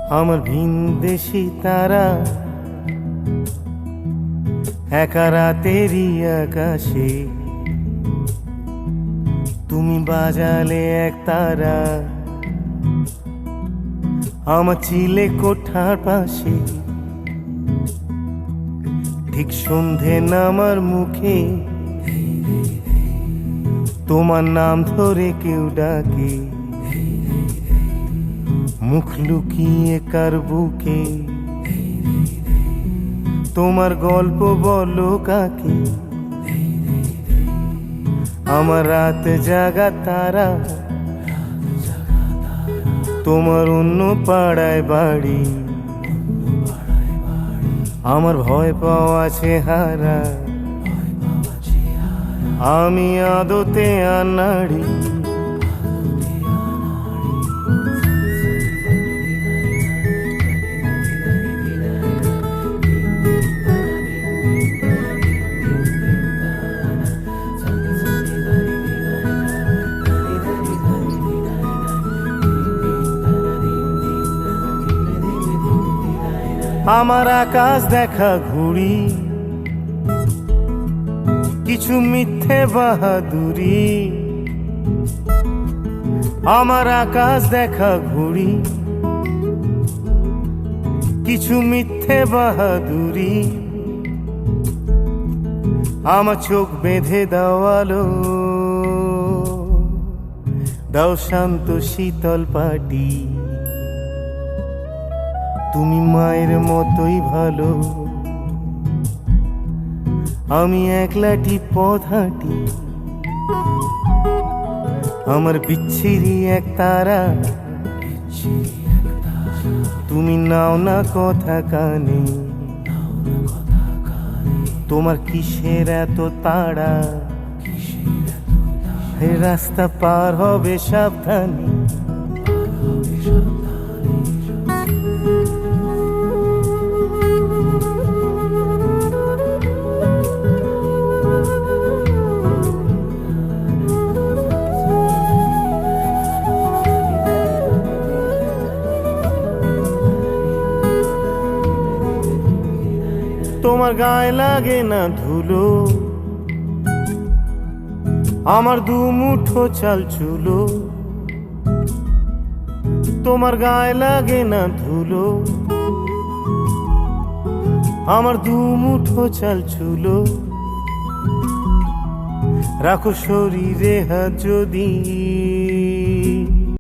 আমার ভিনদেশি তারা একা রাতেরই আকাশে, তুমি বাজালে এক তারা আমার চিলে কোঠার পাশে। ঠিক সন্ধে নামার মুখে তোমার নাম ধরে কেউ ডাকে, মুখ লুকিয়ে কার বুকে তোমার গল্প বলো কাকে। আমার রাত জাগা তারা তোমার অন্য পাড়ায় বাড়ি, আমার ভয় পাওয়া চেহারা আমি আদতে আনাড়ি। আমার আকাশ দেখা ঘুড়ি, কিছু মিথ্যে বাহাদুরি। আমার আকাশ দেখা ঘুড়ি, কিছু মিথ্যে বাহাদুরি। আমার চোখ বেঁধে দেওয়ালো, দাও শান্ত শীতল পাটি। তুমি মায়ের মতোই ভালো, আমি একলাটি পথ হাঁটি। আমার বিচ্ছিরি এক তারা, তুমি নাও না কথা কানে। তোমার কিসের এত তাড়া, রাস্তা পার হবে সাবধানে। তোমার গায়ে লাগে না ধুলো, আমার দু মুঠো চাল চুলো। তোমার গায়ে লাগে না ধুলো, আমার দু মুঠো চাল চুলো। রাখো শরীরে হাত যদি